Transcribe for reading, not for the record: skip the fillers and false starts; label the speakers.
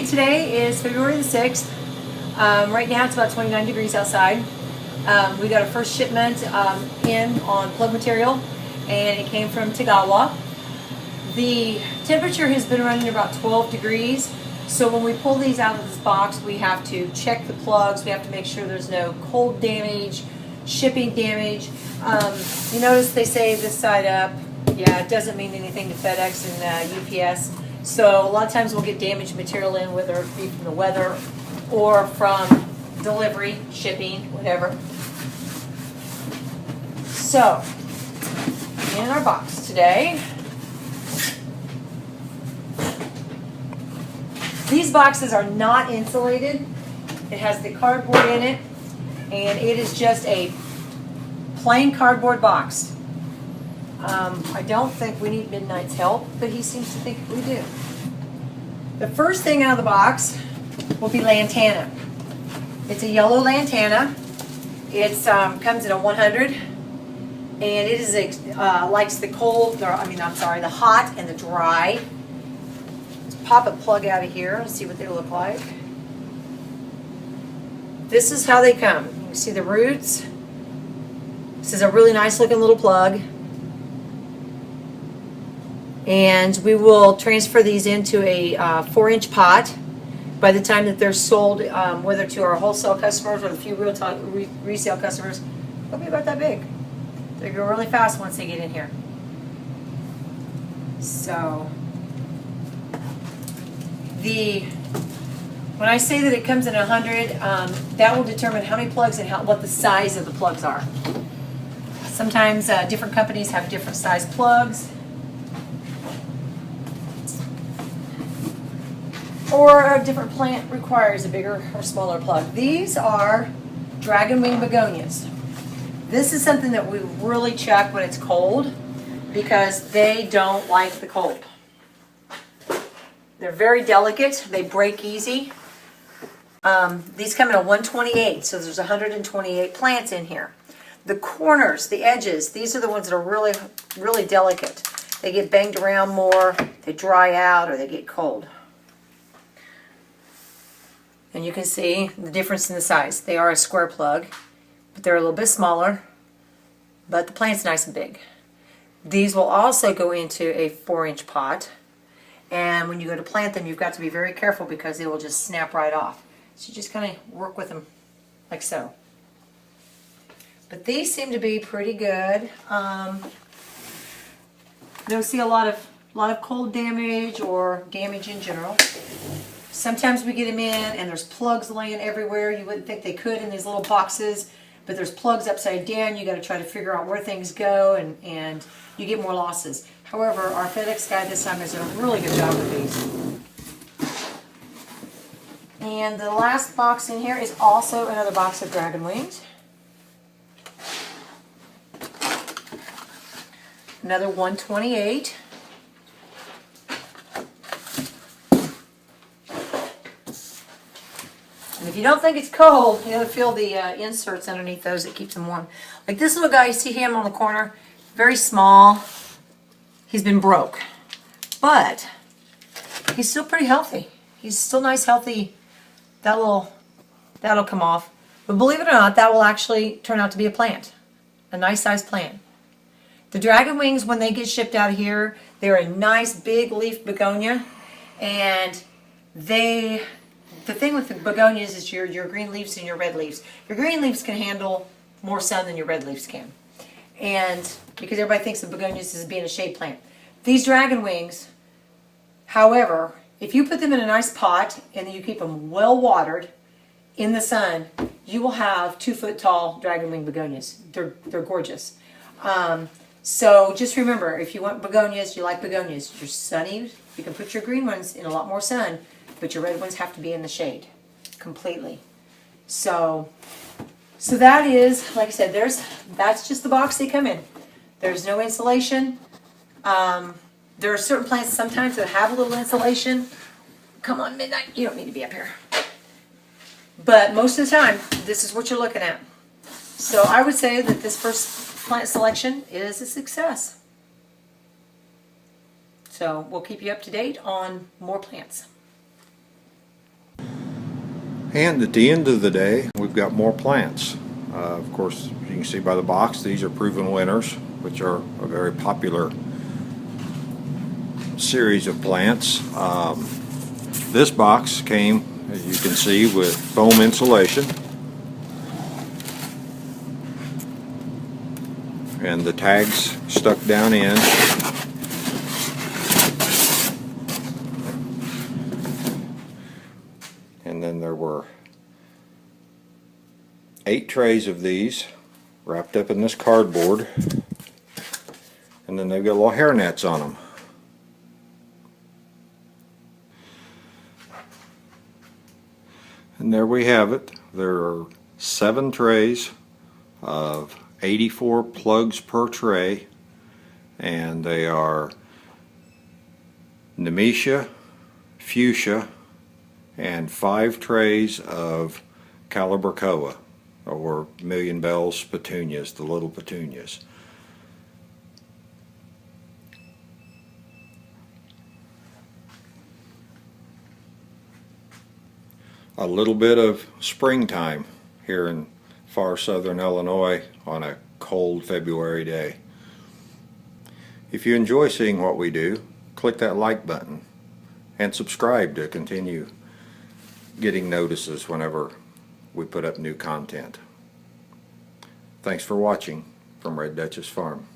Speaker 1: date today is February the 6th. Right now it's about 29 degrees outside. We got our first shipment in on plug material, and it came from Tagawa. The temperature has been running about 12 degrees, so when we pull these out of this box, we have to check the plugs. We have to make sure there's no cold damage, shipping damage. You notice they say this side up. Yeah, it doesn't mean anything to FedEx and UPS. So a lot of times we'll get damaged material in, whether it be from the weather or from delivery, shipping, whatever. So, in our box today, these boxes are not insulated. It has the cardboard in it, and it is just a plain cardboard box. I don't think we need Midnight's help, but he seems to think we do. The first thing out of the box will be lantana. It's a yellow lantana. It comes in a 100, and it is likes the cold. The hot and the dry. Let's pop a plug out of here and see what they look like. This is how they come. You can see the roots. This is a really nice looking little plug. And we will transfer these into a 4-inch pot. By the time that they're sold, whether to our wholesale customers or the few resale customers, they'll be about that big. They go really fast once they get in here. So, when I say that it comes in 100, that will determine how many plugs and what the size of the plugs are. Sometimes different companies have different size plugs. Or a different plant requires a bigger or smaller plug. These are dragon wing begonias. This is something that we really check when it's cold because they don't like the cold. They're very delicate. They break easy. These come in a 128, so there's 128 plants in here. The corners, the edges, these are the ones that are really, really delicate. They get banged around more, they dry out, or they get cold. And you can see the difference in the size. They are a square plug, but they're a little bit smaller, but the plant's nice and big. These will also go into a 4-inch pot, and when you go to plant them, you've got to be very careful because they will just snap right off. So you just kind of work with them like so. But these seem to be pretty good. Don't see a lot of cold damage or damage in general. Sometimes we get them in and there's plugs laying everywhere. You wouldn't think they could in these little boxes, but there's plugs upside down. You got to try to figure out where things go, and you get more losses. However, our FedEx guy this time has done a really good job with these. And the last box in here is also another box of dragon wings. Another 128. And if you don't think it's cold, you gotta feel the inserts underneath those that keeps them warm. Like this little guy, you see him on the corner? Very small. He's been broke. But he's still pretty healthy. He's still nice, healthy. That'll come off. But believe it or not, that will actually turn out to be a plant. A nice sized plant. The dragon wings, when they get shipped out of here, they're a nice big leaf begonia. And the thing with the begonias is your green leaves and your red leaves. Your green leaves can handle more sun than your red leaves can. And because everybody thinks of begonias as being a shade plant. These dragon wings, however, if you put them in a nice pot and then you keep them well watered in the sun, you will have 2-foot tall dragon wing begonias. They're gorgeous. So just remember, if you want begonias, you like begonias, you're sunny, you can put your green ones in a lot more sun, but your red ones have to be in the shade completely. So that is, like I said, that's just the box they come in. There's no insulation. There are certain plants sometimes that have a little insulation. Come on, Midnight, you don't need to be up here. But most of the time, this is what you're looking at. So I would say that this first plant selection is a success. So we'll keep you up to date on more plants.
Speaker 2: And at the end of the day, we've got more plants. Of course, you can see by the box, these are proven winners, which are a very popular series of plants. This box came, as you can see, with foam insulation. And the tags stuck down in. And then there were 8 trays of these wrapped up in this cardboard. And then they've got little hair nets on them. And there we have it. There are 7 trays of 84 plugs per tray, and they are Nemesia, Fuchsia, and 5 trays of Calibrachoa, or Million Bells petunias, the little petunias. A little bit of springtime here in far southern Illinois on a cold February day. If you enjoy seeing what we do, click that like button and subscribe to continue getting notices whenever we put up new content. Thanks for watching from Red Duchess Farm.